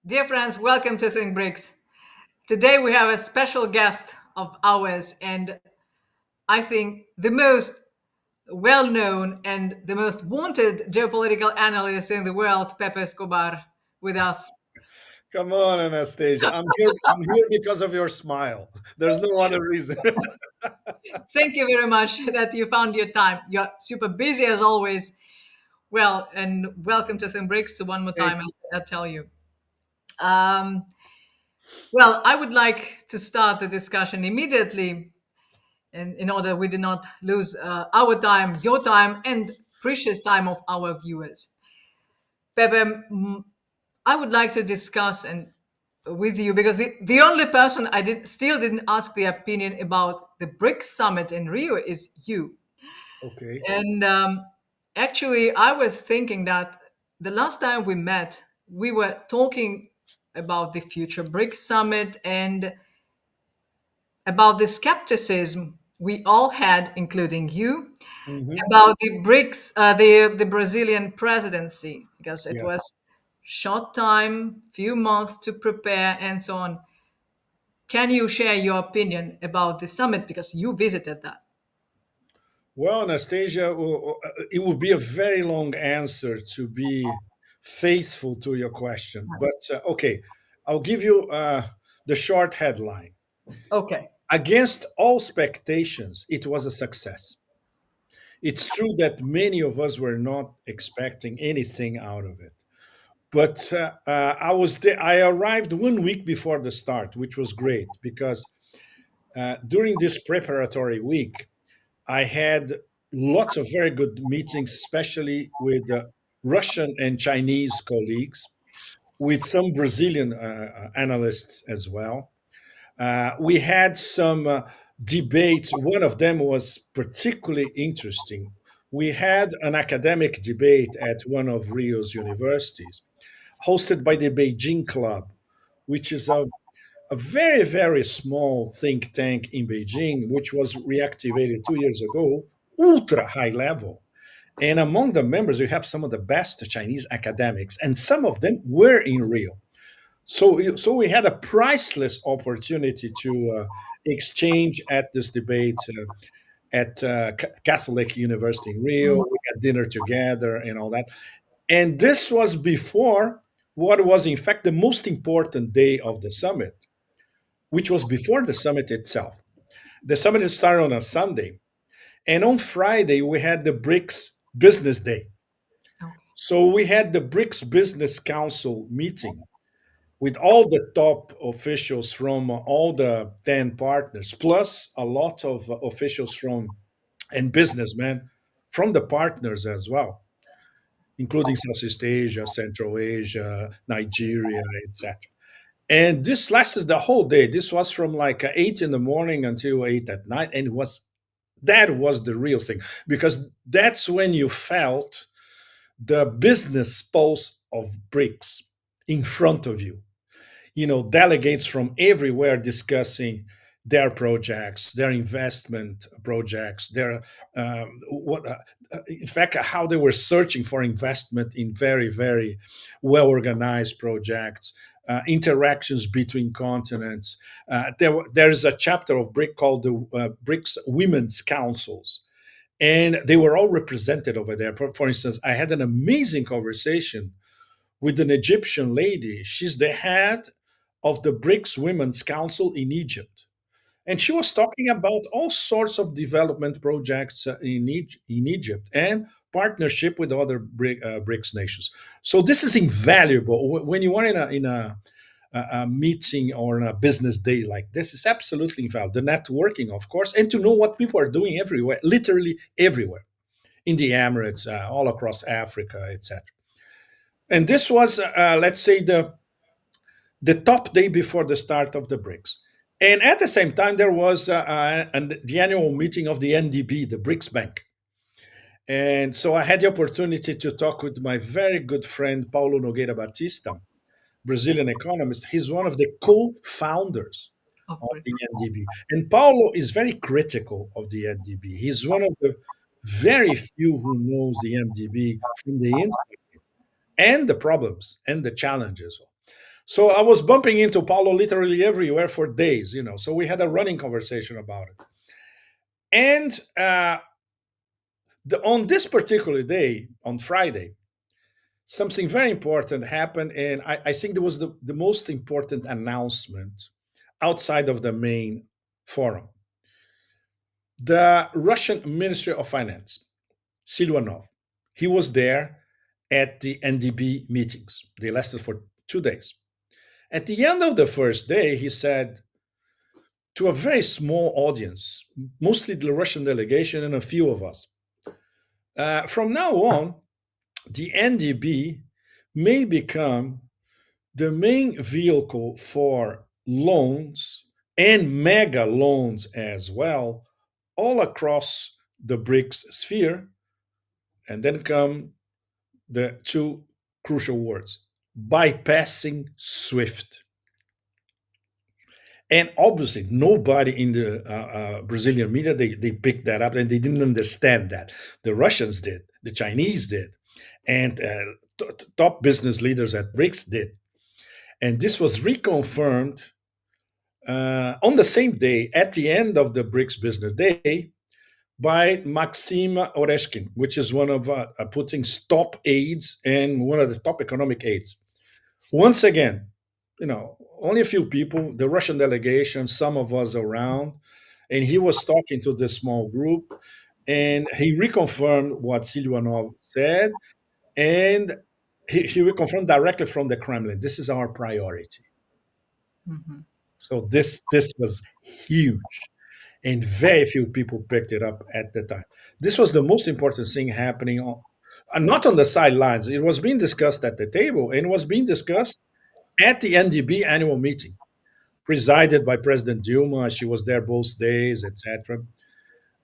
Dear friends, welcome to Think BRICS. Today we have a special guest of ours, and I think the most well known and the most wanted geopolitical analyst in the world, Pepe Escobar, with us. Come on, Anastasia. I'm here because of your smile. There's no other reason. Thank you very much that you found your time. You're super busy as always. Well, and welcome to Think BRICS one more Thank time, you. as I tell you. Um, well, I would like to start the discussion immediately and in order we do not lose our time, your time, and precious time of our viewers. Pepe, I would like to discuss and with you because the only person I still didn't ask the opinion about the BRICS summit in Rio is you. Okay. And actually, I was thinking that the last time we met, we were talking about the future BRICS summit and about the skepticism we all had, including you, Hmm. about the BRICS, the Brazilian presidency, because it Yes. was short time, few months to prepare, and so on. Can you share your opinion about the summit because you visited that? Well, Anastasia, it would be a very long answer to be faithful to your question. But okay, I'll give you the short headline. Okay. Against all expectations, it was a success. It's true that many of us were not expecting anything out of it. But I was there. I arrived 1 week before the start, which was great because during this preparatory week, I had lots of very good meetings, especially with Russian and Chinese colleagues, with some Brazilian analysts as well. We had some debates. One of them was particularly interesting. We had an academic debate at one of Rio's universities, hosted by the Beijing Club, which is a very, very small think tank in Beijing, which was reactivated 2 years ago, ultra high level. And among the members, you have some of the best Chinese academics, and some of them were in Rio. So we had a priceless opportunity to exchange at this debate at Catholic University in Rio. Mhm. We had dinner together and all that. And this was before what was, in fact, the most important day of the summit, which was before the summit itself. The summit started on a Sunday, and on Friday we had the BRICS Business Day. Okay. So we had the BRICS Business Council meeting with all the top officials from all the 10 partners, plus a lot of officials from and businessmen from the partners as well, including Southeast Asia, Central Asia, Nigeria, etc. And this lasted the whole day. This was from like 8 in the morning until 8 at night. And that was the real thing because that's when you felt the business pulse of BRICS in front of you. Delegates from everywhere discussing their projects, their investment projects, their in fact, how they were searching for investment in very, very well organized projects, interactions between continents. There is a chapter of BRIC called the BRICS Women's Councils, and they were all represented over there. For instance, I had an amazing conversation with an Egyptian lady. She's the head of the BRICS Women's Council in Egypt. And she was talking about all sorts of development projects in Egypt and partnership with other BRICS nations. So this is invaluable when you are in a meeting or in a business day like this. Is absolutely invaluable. The networking, of course, and to know what people are doing everywhere, literally everywhere, in the Emirates, all across Africa, etc. And this was, let's say, the top day before the start of the BRICS. And at the same time, there was the annual meeting of the NDB, the BRICS Bank. And so I had the opportunity to talk with my very good friend, Paulo Nogueira Batista, Brazilian economist. He's one of the co founders Of of BRICS. the NDB. And Paulo is very critical of the NDB. He's one of the very few who knows the MDB from the inside and the problems and the challenges. So I was bumping into Paulo literally everywhere for days, So we had a running conversation about it. And on this particular day, on Friday, something very important happened. And I think there was the most important announcement outside of the main forum. The Russian Ministry of Finance, Silvanov, he was there at the NDB meetings. They lasted for 2 days. At the end of the first day, he said to a very small audience, mostly the Russian delegation and a few of us, from now on, the NDB may become the main vehicle for loans and mega loans as well, all across the BRICS sphere. And then come the two crucial words: bypassing SWIFT. And obviously, nobody in the Brazilian media they picked that up and they didn't understand that. The Russians did, the Chinese did, and top business leaders at BRICS did. And this was reconfirmed on the same day at the end of the BRICS Business Day by Maxim Oreshkin, which is one of Putin's top aides and one of the top economic aides. Once again, only a few people, the Russian delegation, some of us around, and he was talking to this small group, and he reconfirmed what Silvanov said, and he reconfirmed directly from the Kremlin. This is our priority. Mhm. So this was huge, and very few people picked it up at the time. This was the most important thing happening not on the sidelines. It was being discussed at the table, and it was being discussed at the NDB annual meeting, presided by President Dilma. She was there both days, etc.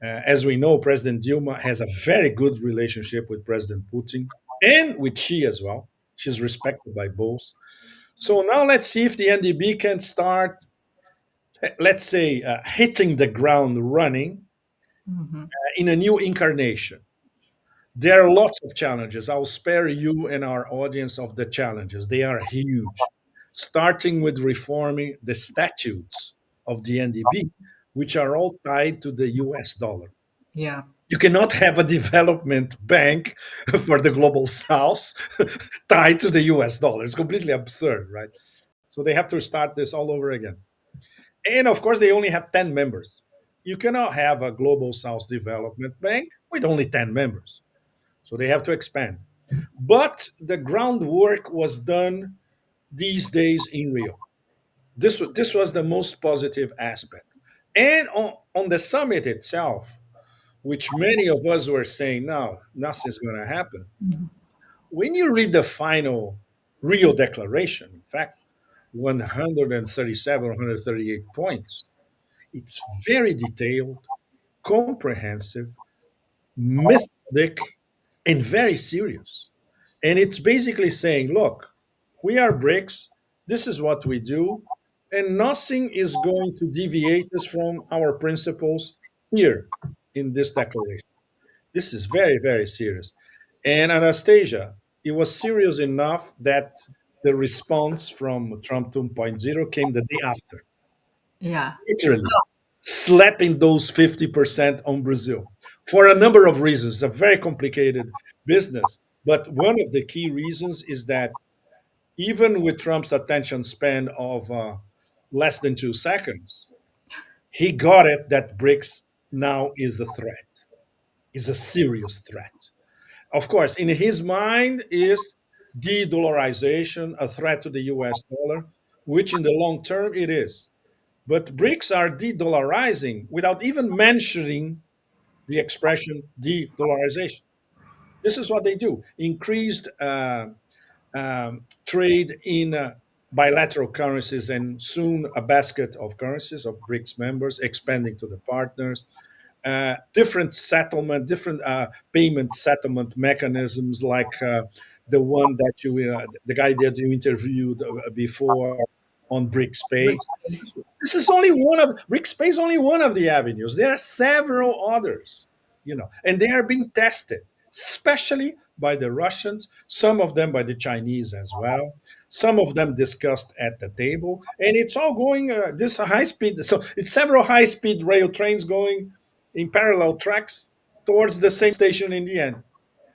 As we know, President Dilma has a very good relationship with President Putin and with Xi as well. She's respected by both. So now let's see if the NDB can start, let's say, hitting the ground running Mhm. in a new incarnation. There are lots of challenges. I'll spare you and our audience of the challenges. They are huge, starting with reforming the statutes of the NDB, which are all tied to the US dollar. Yeah. You cannot have a development bank for the global south tied to the US dollar. It's completely absurd, right? So they have to start this all over again. And of course, they only have 10 members. You cannot have a global south development bank with only 10 members. So they have to expand. But the groundwork was done these days in Rio. This was the most positive aspect. And on the summit itself, which many of us were saying, no, nothing's going to happen. When you read the final Rio Declaration, in fact, 137, 138 points, it's very detailed, comprehensive, methodic, and very serious. And it's basically saying, look, we are BRICS, this is what we do, and nothing is going to deviate us from our principles here in this declaration. This is very, very serious. And Anastasia, it was serious enough that the response from Trump 2.0 came the day after, Yeah. literally slapping those 50% on Brazil for a number of reasons. It's a very complicated business. But one of the key reasons is that even with Trump's attention span of less than 2 seconds, he got it that BRICS now is a threat, is a serious threat. Of course, in his mind is de-dollarization, a threat to the US dollar, which in the long term it is. But BRICS are de-dollarizing without even mentioning the expression de-dollarization. This is what they do: increased trade in bilateral currencies and soon a basket of currencies of BRICS members, expanding to the partners. Different settlement, different payment settlement mechanisms, like the one that the guy that you interviewed before on BRICS Pay. This is only one of BRICS Pay is only one of the avenues. There are several others, and they are being tested, especially by the Russians, some of them by the Chinese as well. Some of them discussed at the table, and it's all going this high speed. So it's several high speed rail trains going in parallel tracks towards the same station in the end,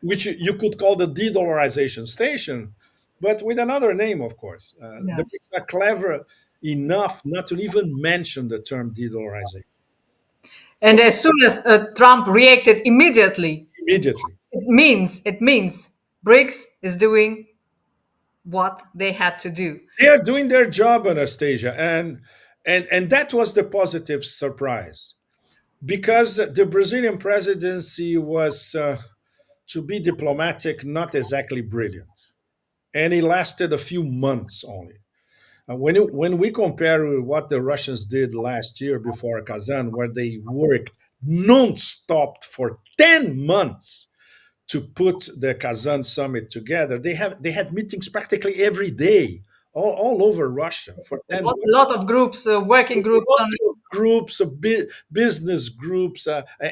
which you could call the de-dollarization station, but with another name, of course. The Yes. Brits are clever enough not to even mention the term de-dollarization And as soon as Trump reacted immediately, immediately. it means BRICS is doing what they had to do. They are doing their job, Anastasia, and that was the positive surprise because the Brazilian presidency was, to be diplomatic, not exactly brilliant, and it lasted a few months only. When we compare with what the Russians did last year before Kazan, where they worked non-stop for 10 months to put the Kazan summit together, they had meetings practically every day, all over Russia for 10 A lot of groups, working groups on. lots of groups of business groups,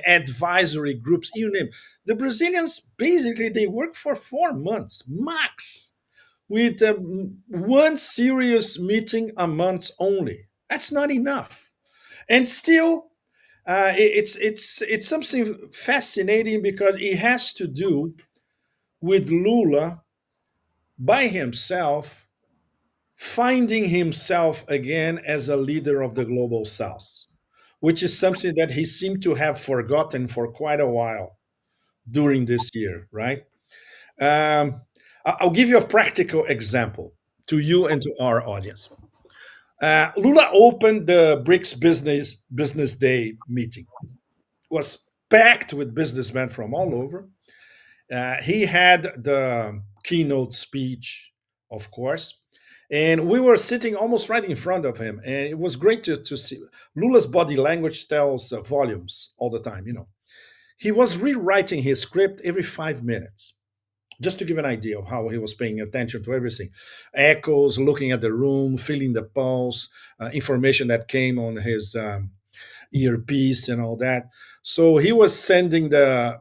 advisory groups, you name it. The Brazilians basically they work for 4 months max with one serious meeting a month only. That's not enough, and still it's something fascinating because it has to do with Lula by himself finding himself again as a leader of the global south, which is something that he seemed to have forgotten for quite a while during this year, right? Um, I'll give you a practical example to you and to our audience. Lula opened the BRICS Business Day meeting. It was packed with businessmen from all over. He had the keynote speech, of course, and we were sitting almost right in front of him. And it was great to see. Lula's body language tells volumes all the time. He was rewriting his script every 5 minutes, just to give an idea of how he was paying attention to everything. Echoes, looking at the room, feeling the pulse, information that came on his earpiece and all that. So he was sending the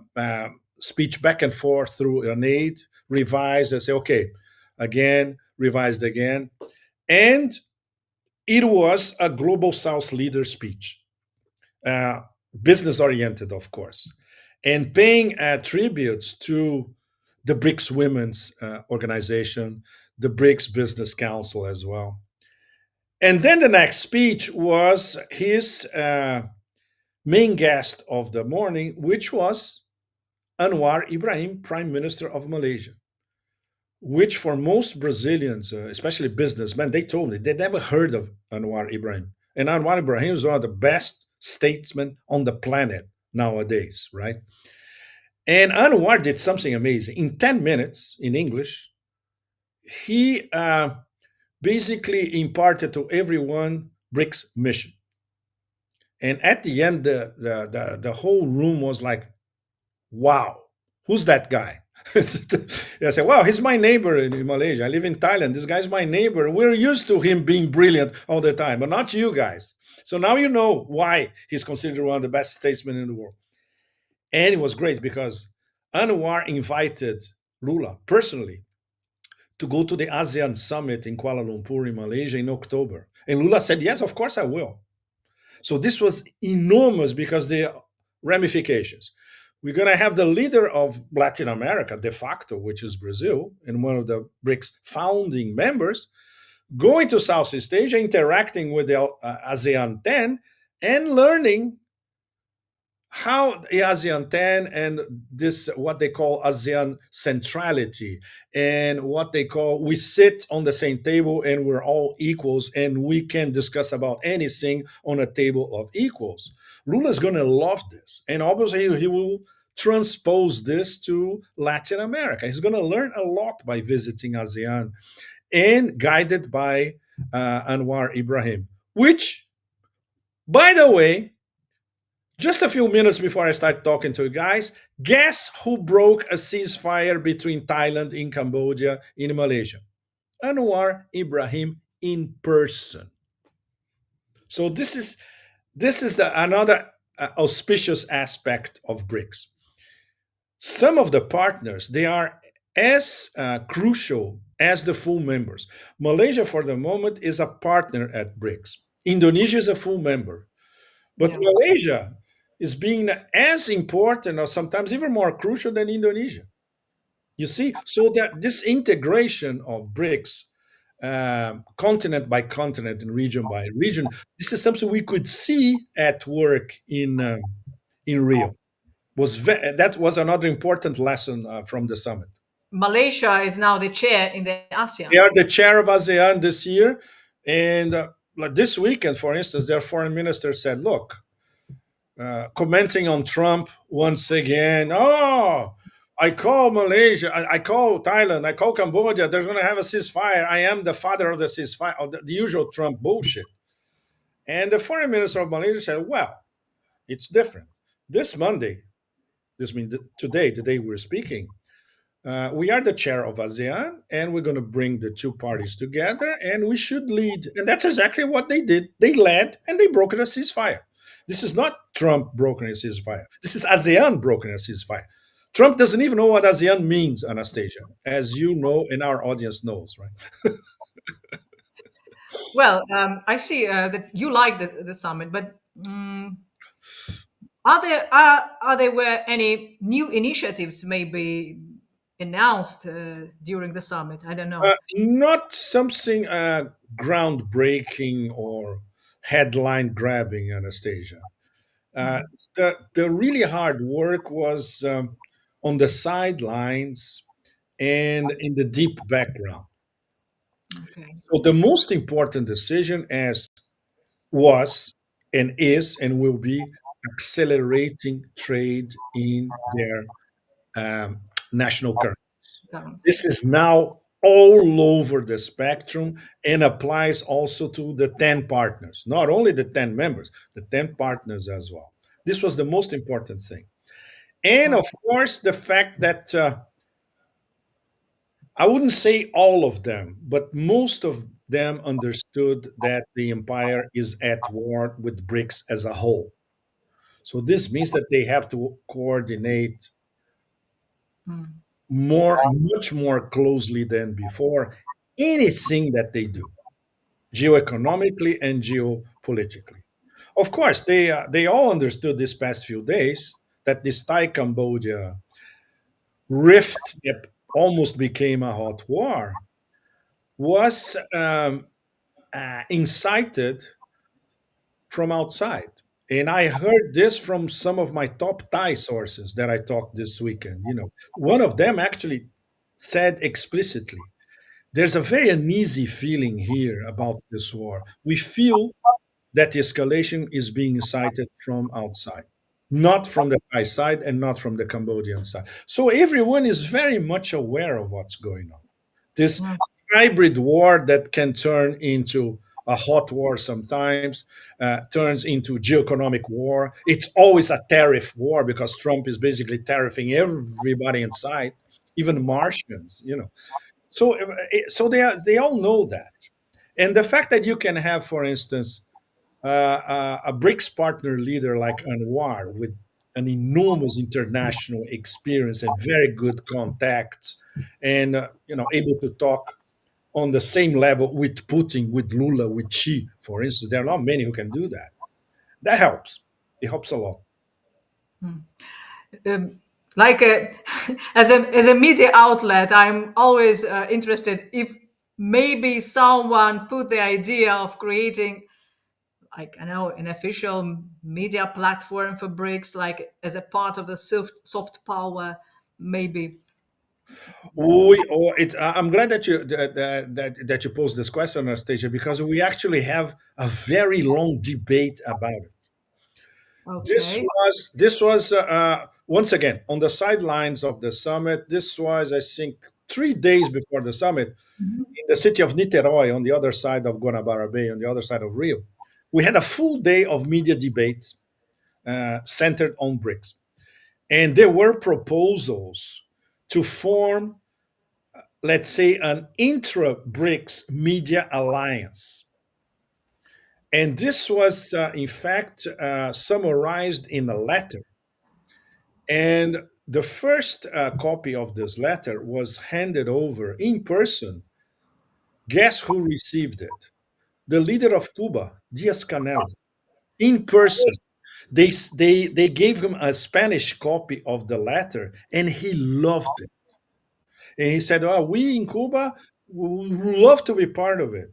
speech back and forth through an aid, revised, and say, okay, again, revised again. And it was a Global South leader speech, uh, business oriented, of course, and paying tributes to the BRICS Women's Organization, the BRICS Business Council as well. And then the next speech was his main guest of the morning, which was Anwar Ibrahim, Prime Minister of Malaysia, which for most Brazilians, especially businessmen, they told me they never heard of Anwar Ibrahim. And Anwar Ibrahim is one of the best statesmen on the planet nowadays, right? And Anwar did something amazing. In 10 minutes in English, he basically imparted to everyone BRICS mission. And at the end, the whole room was like, wow, who's that guy? I said, well, he's my neighbor in Malaysia. I live in Thailand. This guy's my neighbor. We're used to him being brilliant all the time, but not you guys. So now you know why he's considered one of the best statesmen in the world. And it was great because Anwar invited Lula personally to go to the ASEAN summit in Kuala Lumpur in Malaysia in October. And Lula said, yes, of course I will. So this was enormous because the ramifications. We're going to have the leader of Latin America, de facto, which is Brazil, and one of the BRICS founding members, going to Southeast Asia, interacting with the ASEAN 10, and learning how the ASEAN 10 and this, what they call ASEAN centrality, and what they call we sit on the same table and we're all equals and we can discuss about anything on a table of equals. Lula's going to love this. And obviously, he will transpose this to Latin America. He's going to learn a lot by visiting ASEAN and guided by Anwar Ibrahim, which, by the way, just a few minutes before I start talking to you guys, guess who broke a ceasefire between Thailand and Cambodia in Malaysia? Anwar Ibrahim in person. So this is another auspicious aspect of BRICS. Some of the partners they are as crucial as the full members. Malaysia, for the moment, is a partner at BRICS. Indonesia is a full member. But Yeah. Malaysia is being as important or sometimes even more crucial than Indonesia. You see, so that this integration of BRICS, continent by continent and region by region, this is something we could see at work in Rio. That was another important lesson from the summit. Malaysia is now the chair in the They ASEAN. are the chair of ASEAN this year, and like this weekend, for instance, their foreign minister said, "Look, commenting on Trump once again. Oh, I call Malaysia, I call Thailand, I call Cambodia. They're going to have a ceasefire. I am the father of the ceasefire, of the usual Trump bullshit." And the foreign minister of Malaysia said, "Well, it's different. This Monday, this means today, the day we're speaking, we are the chair of ASEAN, and we're going to bring the two parties together, and we should lead." And that's exactly what they did. They led, and they brokered a ceasefire. This is not Trump brokering a ceasefire. This is ASEAN brokering a ceasefire. Trump doesn't even know what ASEAN means, Anastasia, as you know, and our audience knows, right? Well, I see that you like the summit, but are there were any new initiatives maybe announced during the summit? I don't know. Not something groundbreaking or headline grabbing, Anastasia. Uh, Mhm. the really hard work was on the sidelines and in the deep background. Okay. So the most important decision as was and is and will be accelerating trade in their national currency. This Currencies. is now all over the spectrum and applies also to the 10 partners, not only the 10 members, the 10 partners as well. This was the most important thing. And of course, the fact that I wouldn't say all of them, but most of them understood that the empire is at war with BRICS as a whole. So this means that they have to coordinate much more closely than before anything that they do, geoeconomically and geopolitically. Of course, they all understood these past few days that this Thai Cambodia rift that almost became a hot war was incited from outside. And I heard this from some of my top Thai sources that I talked this weekend. One of them actually said explicitly, "There's a very uneasy feeling here about this war. We feel that the escalation is being incited from outside, not from the Thai side and not from the Cambodian side." So everyone is very much aware of what's going on. This Mm. hybrid war that can turn into a hot war sometimes, turns into geoeconomic war. It's always a tariff war because Trump is basically tariffing everybody inside, even Martians. So they all know that. And the fact that you can have, for instance, a BRICS partner leader like Anwar with an enormous international experience and very good contacts, and able to talk on the same level with Putin, with Lula, with Xi, for instance. There are not many who can do that. That helps. It helps a lot. Um, like as a media outlet, I'm always interested if maybe someone put the idea of creating, like, I know, an official media platform for BRICS, like as a part of the soft power, maybe. I'm glad that you posed this question, Anastasia, because we actually have a very long debate about it. Okay. This was once again on the sidelines of the summit. This was, I think, 3 days before the summit in the city of Niterói, on the other side of Guanabara Bay, on the other side of Rio. We had a full day of media debates centered on BRICS, and there were proposals to form, let's say, an intra-BRICS media alliance. And this was, in fact, summarized in a letter. And the first copy of this letter was handed over in person Guess who received it? The leader of Cuba, Diaz Canel, in person. They gave him a Spanish copy of the letter, and he loved it. And he said, "Oh, we in Cuba would love to be part of it."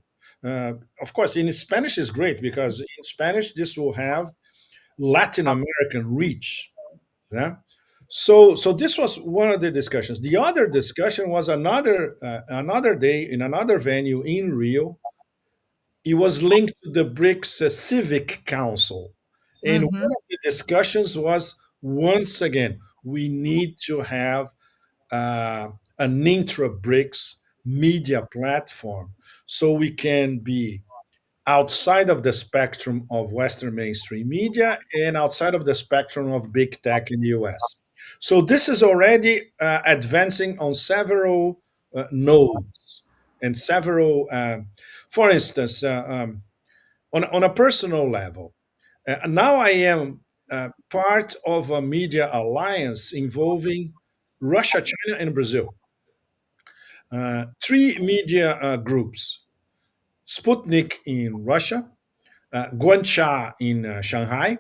Of course, in Spanish is great because in Spanish this will have Latin American reach. Yeah. So this was one of the discussions. The other discussion was another day in another venue in Rio. It was linked to the BRICS Civic Council, and one Mm-hmm. of the discussions was once again we need to have uh, an intra-BRICS media platform so we can be outside of the spectrum of Western mainstream media and outside of the spectrum of big tech in the US. So this is already advancing on several nodes and several, for instance, on a personal level. Now I am part of a media alliance involving Russia, China, and Brazil. Three media groups: Sputnik in Russia, Guancha in Shanghai,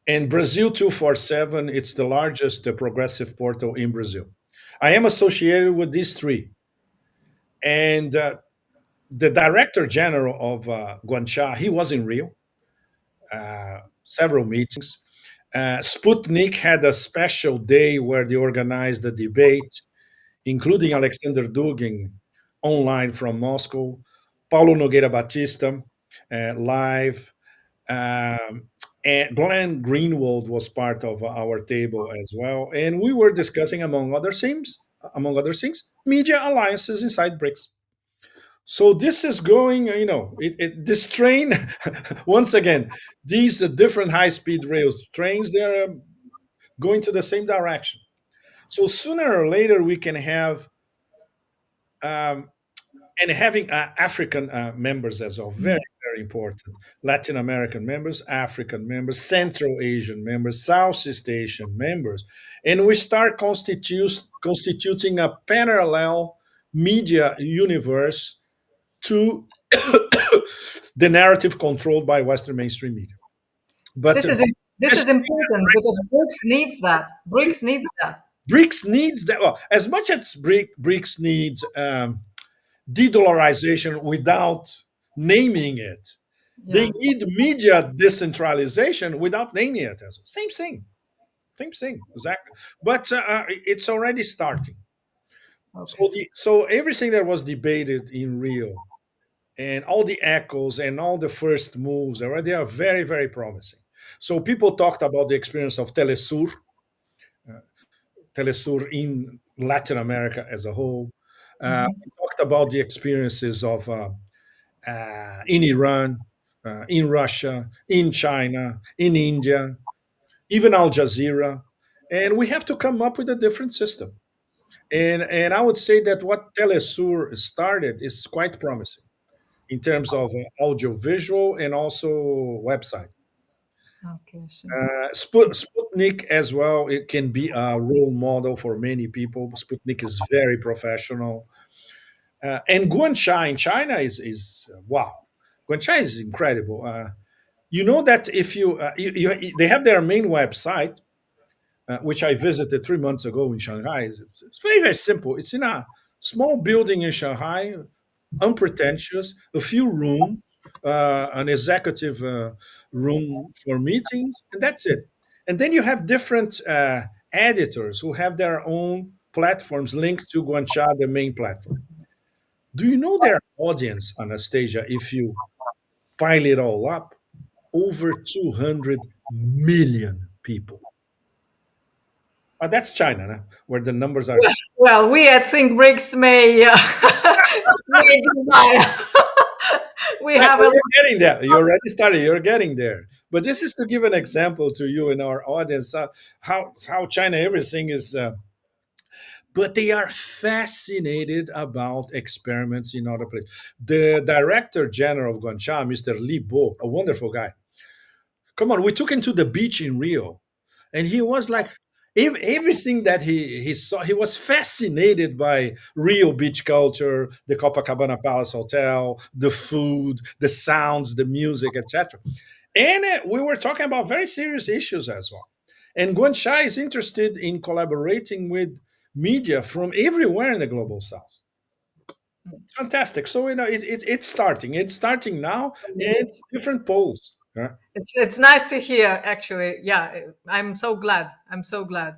and Brazil 247. It's the largest progressive portal in Brazil. I am associated with these three. And the director general of Guancha, he was in Rio, several meetings. Sputnik had a special day where they organized a debate, including Alexander Dugin online from Moscow, Paulo Nogueira Batista live, and Glenn Greenwald was part of our table as well, and we were discussing among other things, media alliances inside BRICS. So this is going, this train, once again, these different high-speed rails trains, they're going to the same direction. So sooner or later, we can have um, and having African members as well, very, very important. Latin American members, African members, Central Asian members, Southeast Asian members. And we start constituting a parallel media universe to the narrative controlled by Western mainstream media. But This is this this is important because BRICS needs that. BRICS needs that. BRICS needs that. Well, as much as BRICS needs de-dollarization without naming it. They Yeah. need media decentralization without naming it. Same thing. Same thing. Exactly. But it's already starting. Okay. So everything that was debated in Rio and all the echoes and all the first moves, they are very, very promising. So people talked about the experience of Telesur in Latin America as a whole. Mhm. We talked about the experiences of in Iran, in Russia, in China, in India, even Al Jazeera. And we have to come up with a different system. And I would say that what Telesur started is quite promising in terms of audio visual and also website. Okay. I see. Sputnik as well, it can be a role model for many people. Sputnik is very professional. And Guancha in China is wow. Guancha is incredible. You know that if they have their main website, which I visited 3 months ago in Shanghai. It's very, very simple. It's in a small building in Shanghai, unpretentious, a few rooms, an executive room for meetings, and that's it. And then you have different editors who have their own platforms linked to Guancha, the main platform. Do you know their audience, Anastasia, if you pile it all up? Over 200 million people. That's China, nah, where the numbers are. Well, we at Think BRICS may may do that. We Right, have well, a you're getting there. You already started. You're getting there. But this is to give an example to you and our audience how China everything is. But they are fascinated about experiments in other places. The director general of Guancha, Mr. Li Bo, a wonderful guy. Come on, we took him to the beach in Rio, and he was like, Everything that he saw, he was fascinated by Rio beach culture, the Copacabana Palace Hotel, the food, the sounds, the music, etc. And we were talking about very serious issues as well. And Guancha is interested in collaborating with media from everywhere in the global south. It's fantastic. So it's starting. It's starting now It in is. different polls. It's nice to hear. Actually, yeah, I'm so glad. I'm so glad.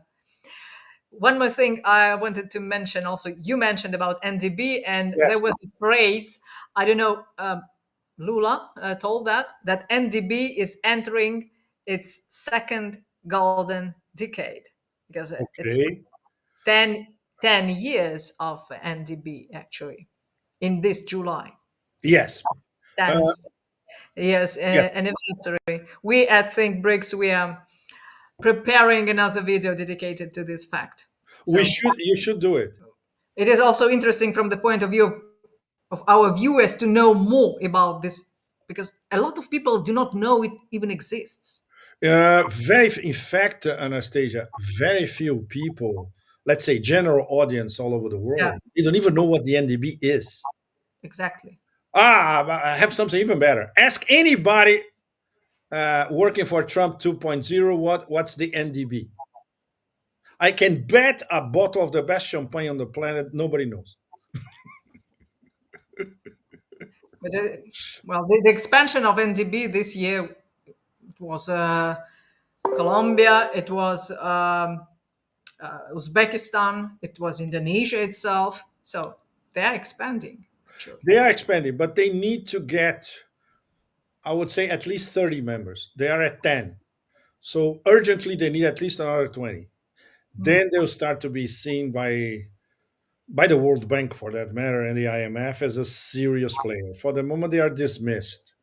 One more thing I wanted to mention. Also, you mentioned about NDB, and there Yes. was a phrase. I don't know. Lula told that NDB is entering its second golden decade because it's Okay. 10, 10 years of NDB actually in this July. Yes. Uh, 10 years yes. anniversary. We at Think BRICS, we are preparing another video dedicated to this fact. We So should. You should do it. it is also interesting from the point of view of our viewers to know more about this because a lot of people do not know it even exists. In fact, Anastasia, very few people, let's say general audience all over the Yeah, world, they don't even know what the NDB is. exactly. I have something even better. Ask anybody working for Trump 2.0 what's the NDB. I can bet a bottle of the best champagne on the planet nobody knows. But well, the expansion of NDB this year it was Colombia, it was Uzbekistan, it was Indonesia itself. So they are expanding actually. They are expanding, but they need to get, I would say, at least 30 members. They are at 10. So urgently, they need at least another 20. Mm, Then they'll start to be seen by the World Bank, for that matter, and the IMF as a serious player. For the moment, they are dismissed,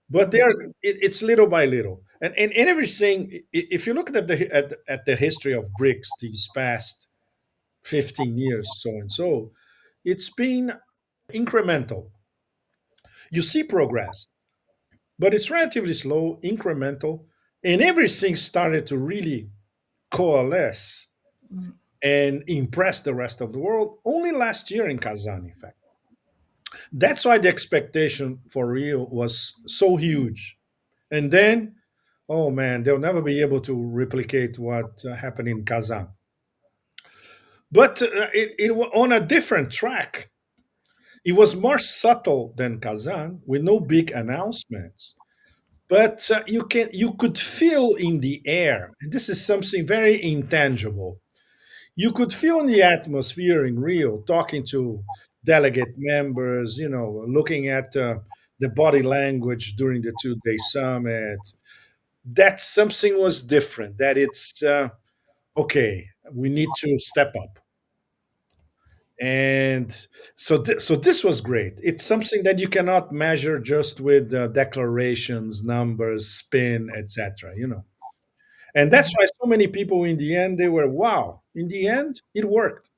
but they are. It's little by little, and everything. If you look at at the history of BRICS these past 15 years, so and so, it's been incremental. You see progress, but it's relatively slow, incremental, and everything started to really coalesce mm, and impress the rest of the world only last year in Kazan, in fact. That's why the expectation for Rio was so huge. And then, oh man, they'll never be able to replicate what happened in Kazan. But on a different track. It was more subtle than Kazan, with no big announcements. But you could feel in the air, and this is something very intangible. You could feel in the atmosphere in Rio, talking to delegate members, looking at the body language during the 2 day summit, that something was different, that it's okay, we need to step up. And so this was great. It's something that you cannot measure just with declarations, numbers, spin, etc. And that's mhm. why so many people in the end, they were, wow, in the end it worked.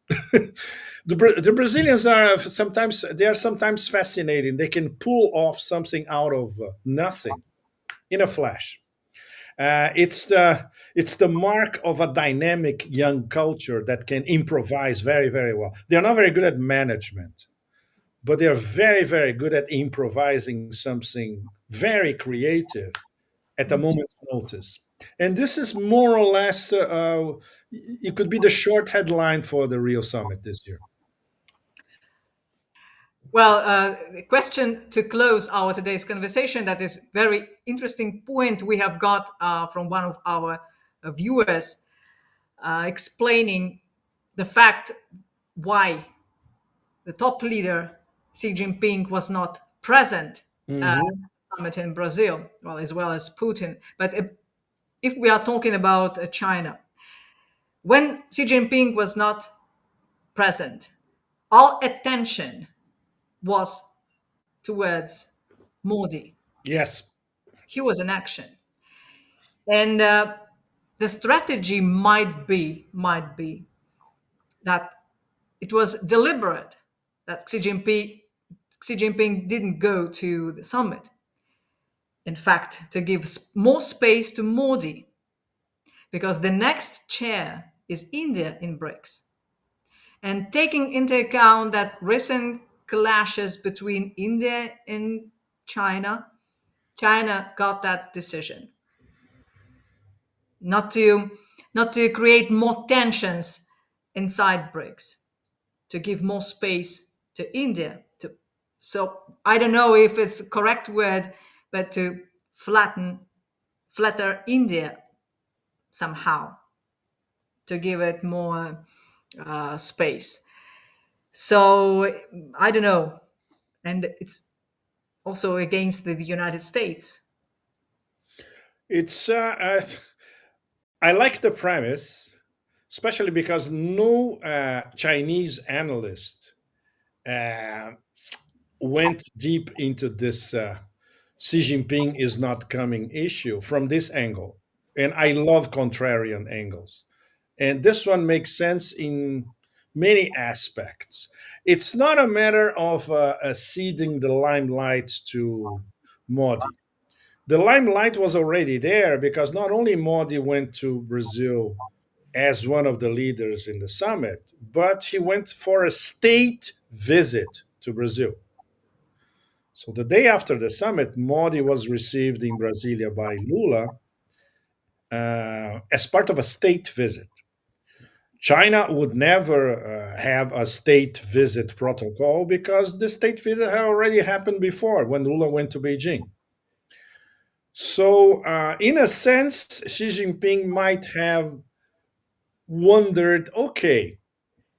The Brazilians are sometimes fascinating. They can pull off something out of nothing in a flash. It's the mark of a dynamic young culture that can improvise very, very well. They're not very good at management, but they're very, very good at improvising something very creative at a moment's notice. And this is more or less, it could be the short headline for the Rio Summit this year. Well, the question to close our today's conversation, that is very interesting point we have got from one of our viewers explaining the fact why the top leader Xi Jinping was not present at Mhm. the summit in Brazil, well, as well as Putin. But if we are talking about China, when Xi Jinping was not present, all attention was towards Modi. Yes. He was in action, and the strategy might be that it was deliberate that Xi Jinping didn't go to the summit. In fact, to give more space to Modi, because the next chair is India in BRICS. And taking into account that recent clashes between India and China, China got that decision not to not to create more tensions inside BRICS, to give more space to India. So I don't know if it's a correct word, but to flatter India somehow, to give it more space. So I don't know, and it's also against the United States. It's I like the premise, especially because no Chinese analyst uh, went deep into this Xi Jinping is not coming issue from this angle. And I love contrarian angles. And this one makes sense in many aspects. It's not a matter of ceding the limelight to Modi. The limelight was already there because not only Modi went to Brazil as one of the leaders in the summit, but he went for a state visit to Brazil. So the day after the summit, Modi was received in Brasilia by Lula as part of a state visit. China would never have a state visit protocol because the state visit had already happened before when Lula went to Beijing. So, in a sense, Xi Jinping might have wondered, okay,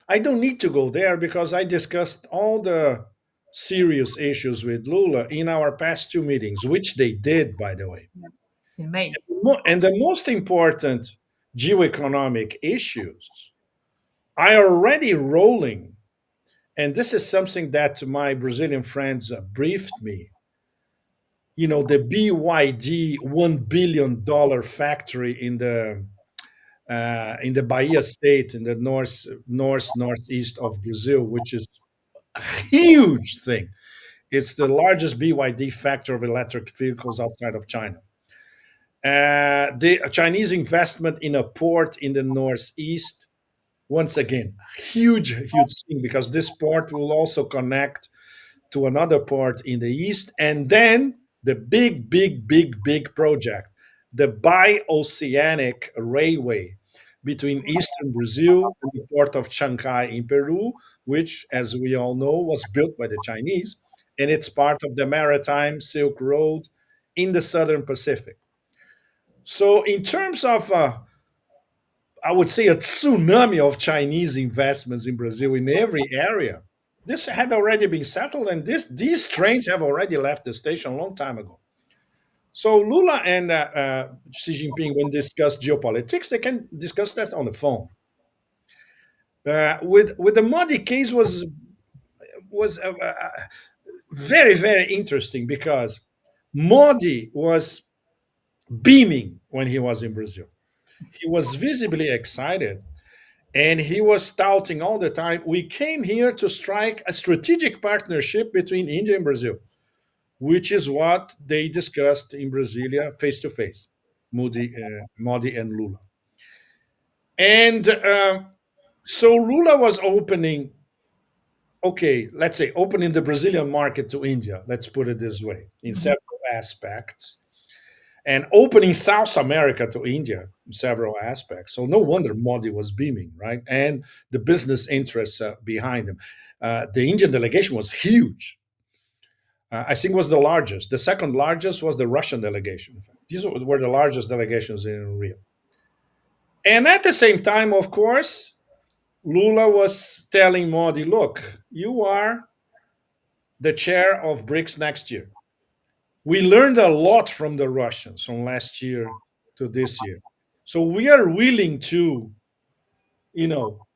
I don't need to go there because I discussed all the serious issues with Lula in our past two meetings, which they did, by the way. In May. And the most important geoeconomic issues are already rolling. And this is something that my Brazilian friends briefed me. You know, the BYD $1 billion factory in the Bahia state in the northeast of Brazil, which is a huge thing. It's the largest BYD factory of electric vehicles outside of China. The Chinese investment in a port in the northeast, once again, huge thing because this port will also connect to another port in the east, and then the big project, the bi-oceanic railway between eastern Brazil and the port of Shanghai in Peru, which, as we all know, was built by the Chinese, and it's part of the maritime Silk Road in the southern Pacific. So, in terms of I would say a tsunami of Chinese investments in Brazil in every area. This had already been settled, and these trains have already left the station a long time ago. So Lula and Xi Jinping, when discuss geopolitics, they can discuss that on the phone. With the Modi case was very interesting because Modi was beaming when he was in Brazil. He was visibly excited. And he was touting all the time, we came here to strike a strategic partnership between India and Brazil, which is what they discussed in Brasilia face to face, Modi and Lula. And so Lula was opening, okay, let's say opening the Brazilian market to India, let's put it this way, in Mhm. several aspects, and opening South America to India in several aspects. So no wonder Modi was beaming, right? And the business interests behind him. The Indian delegation was huge. I think was the largest. The second largest was the Russian delegation. In fact, these were the largest delegations in Rio. And at the same time, of course, Lula was telling Modi, "Look, you are the chair of BRICS next year. We learned a lot from the Russians from last year to this year. So we are willing to,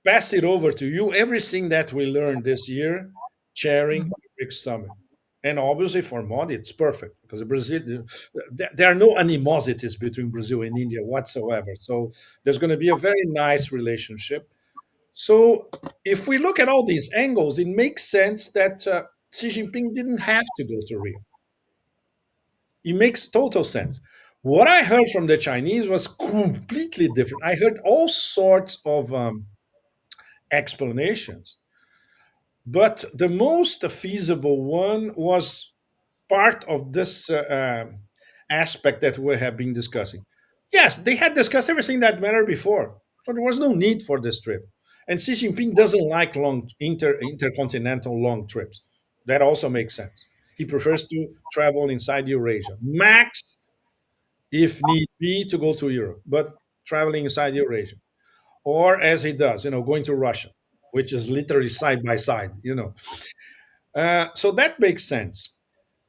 pass it over to you, everything that we learned this year, chairing Mhm. the BRICS Summit. And obviously for Modi, it's perfect because Brazil, there are no animosities between Brazil and India whatsoever. So there's going to be a very nice relationship. So if we look at all these angles, it makes sense that Xi Jinping didn't have to go to Rio. It makes total sense. What I heard from the Chinese was completely different. I heard all sorts of explanations, but the most feasible one was part of this aspect that we have been discussing. Yes, they had discussed everything that mattered before, so there was no need for this trip. And Xi Jinping doesn't like long intercontinental long trips. That also makes sense. He prefers to travel inside Eurasia, max if need be to go to Europe, but traveling inside Eurasia, or as he does, going to Russia, which is literally side by side. So that makes sense.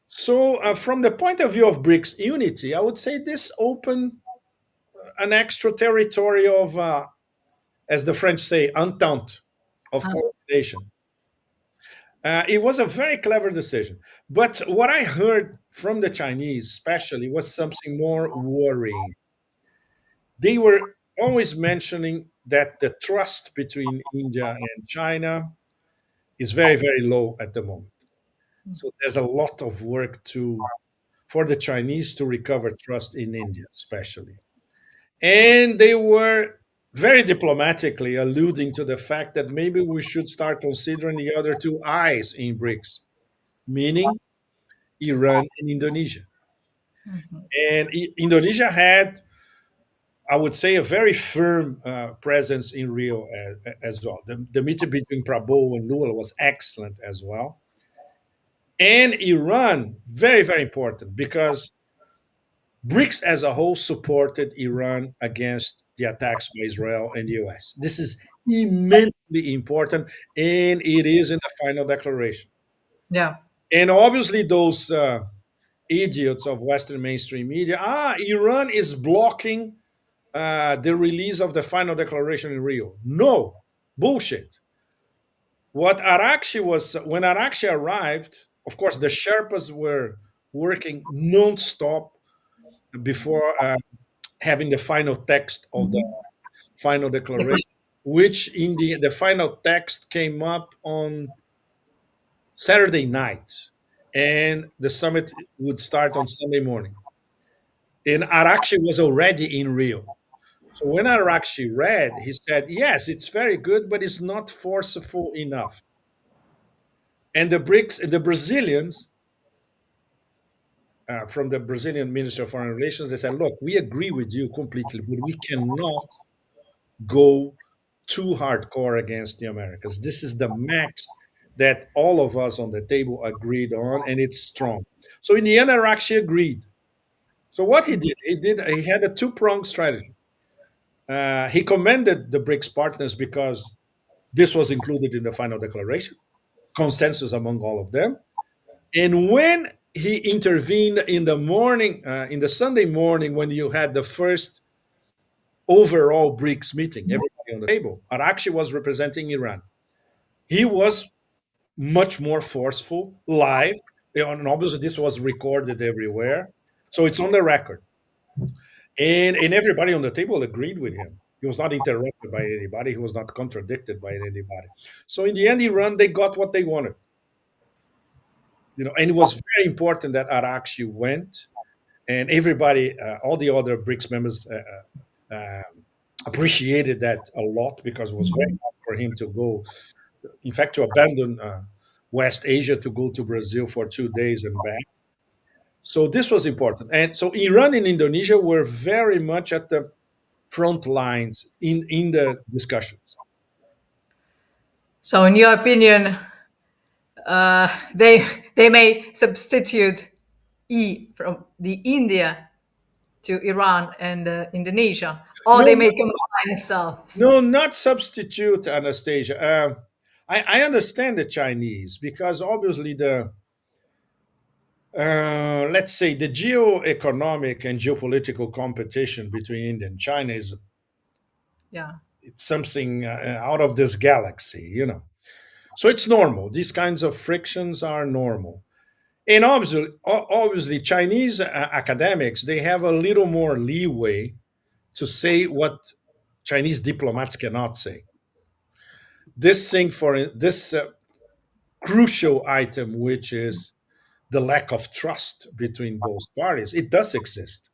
So, from the point of view of BRICS unity, I would say this opened an extra territory of, as the French say, entente, of Uh, coordination. It was a very clever decision. But what I heard from the Chinese, especially, was something more worrying. They were always mentioning that the trust between India and China is very, very low at the moment. So there's a lot of work for the Chinese to recover trust in India, especially. And they were very diplomatically alluding to the fact that maybe we should start considering the other two eyes in BRICS, meaning Iran and Indonesia. mhm. And Indonesia had, I would say, a very firm presence in Rio as well. The meeting between Prabowo and Lula was excellent as well. And Iran, very, very important because BRICS as a whole supported Iran against the attacks by Israel and the US. This is immensely important, and it is in the final declaration. Yeah. And obviously, those idiots of Western mainstream media, Iran is blocking the release of the final declaration in Rio. No, bullshit. What Arakshi was, when Arakshi arrived, of course, the Sherpas were working non-stop before having the final text of the Mhm. final The declaration, which in the final text came up on Saturday night, and the summit would start on Sunday morning. And Arakshi was already in Rio. So when Arakshi read, he said, yes, it's very good, but it's not forceful enough. And the BRICS, the Brazilians, from the Brazilian Ministry of Foreign Relations, they said, look, we agree with you completely, but we cannot go too hardcore against the Americans. This is the max that all of us on the table agreed on, and it's strong. So in the end, Arakshi agreed. So what he had a two-pronged strategy. He commended the BRICS partners because this was included in the final declaration, consensus among all of them. And when he intervened in the morning, in the Sunday morning, when you had the first overall BRICS meeting, everybody on the table, Arakshi was representing Iran. He was much more forceful, live, and obviously this was recorded everywhere, so it's on the record. And everybody on the table agreed with him. He was not interrupted by anybody. He was not contradicted by anybody. So in the end, Iran they got what they wanted. And it was very important that Arakshi went, and everybody, all the other BRICS members, appreciated that a lot because it was very Mhm. hard for him to go. In fact, to abandon West Asia to go to Brazil for 2 days and back. So this was important, and so Iran and Indonesia were very much at the front lines in the discussions. So, in your opinion, they may substitute from the India to Iran and Indonesia, or they No, may combine itself. no, not substitute, Anastasia. I understand the Chinese because obviously let's say the geo-economic and geopolitical competition between India and China is Yeah. it's something out of this galaxy. So it's normal. These kinds of frictions are normal. And obviously, Chinese academics they have a little more leeway to say what Chinese diplomats cannot say. This thing for this crucial item, which is the lack of trust between both parties, it does exist.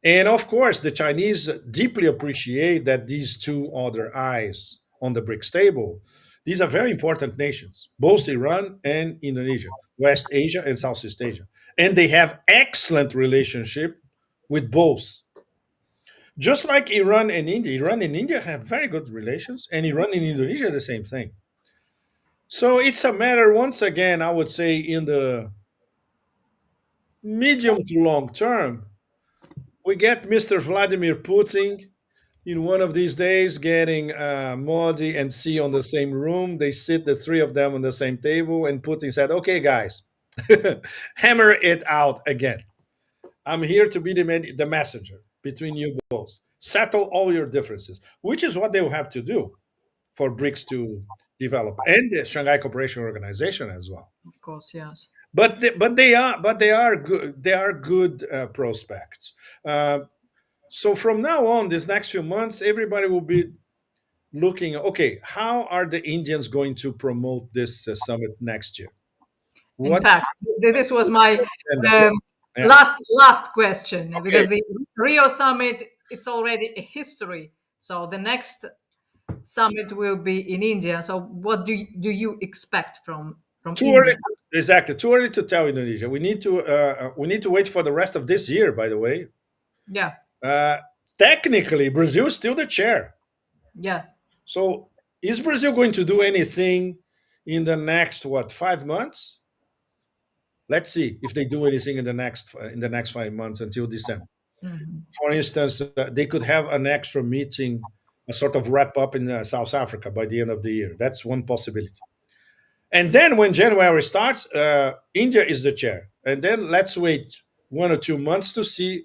And of course, the Chinese deeply appreciate that these two other eyes on the BRICS table, these are very important nations, both Iran and Indonesia, West Asia and Southeast Asia. And they have excellent relationship with both. Just like Iran and India have very good relations, and Iran and Indonesia the same thing. So it's a matter, once again, I would say, in the medium to long term, we get Mr. Vladimir Putin in one of these days getting Modi and Xi on the same room. They sit, the three of them, on the same table, and Putin said, "Okay, guys, hammer it out again. I'm here to be the messenger between you both. Settle all your differences," which is what they will have to do for BRICS to develop, and the Shanghai Cooperation Organization as well. Of course, yes. But they are good. They are good prospects. Uh, so from now on, these next few months, everybody will be looking. Okay, how are the Indians going to promote this summit next year? In What fact, this was my agenda? um, Yeah. last question, Okay. because the Rio summit, it's already a history. So the next summit will be in India. So what do you expect from Too early. India? Exactly. Too early to tell Indonesia. We need to wait for the rest of this year. By the way, Yeah, uh, technically, Brazil is still the chair. yeah. So is Brazil going to do anything in the next, what, 5 months? Let's see if they do anything in the next 5 months until December. Mhm. For instance, they could have an extra meeting, a sort of wrap up in South Africa by the end of the year. That's one possibility. And then when January starts, India is the chair. And then let's wait 1 or 2 months to see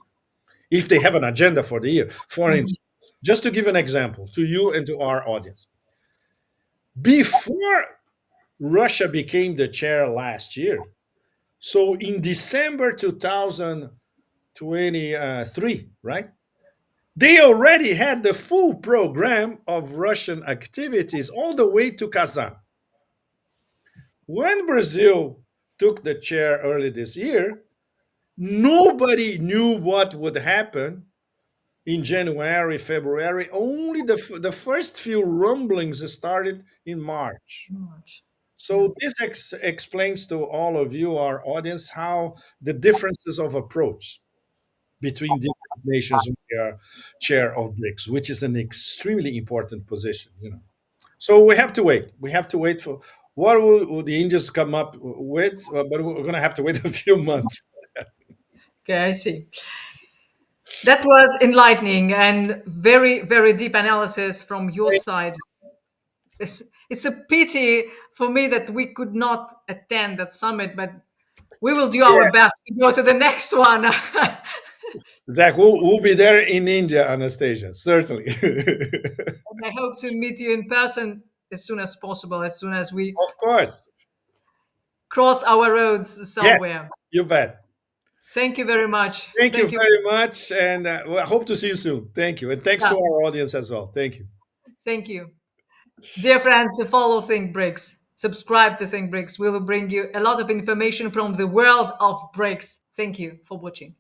if they have an agenda for the year. For Mhm. instance, just to give an example to you and to our audience, before Russia became the chair last year, so in December 2023, right? They already had the full program of Russian activities all the way to Kazan. When Brazil took the chair early this year, nobody knew what would happen in January, February. Only the first few rumblings started in March. March. Yeah. So this explains to all of you, our audience, how the differences of approach between different nations when they are chair of BRICS, which is an extremely important position. So we have to wait. We have to wait for what will the Indians come up with, but we're going to have to wait a few months. Okay, I see. That was enlightening and very, very deep analysis from your side. It's a pity for me that we could not attend that summit, but we will do our Yeah, best to go to the next one. Zach, we'll be there in India, Anastasia, certainly. I hope to meet you in person as soon as possible, as soon as we Of course. cross our roads Yes, somewhere. you bet. Thank you very much. Thank you Thank you. very much. And well, I hope to see you soon. Thank you. And thanks Yeah, to our audience as well. Thank you. thank you. Dear friends, follow Think BRICS. Subscribe to Think BRICS. We will bring you a lot of information from the world of BRICS. Thank you for watching.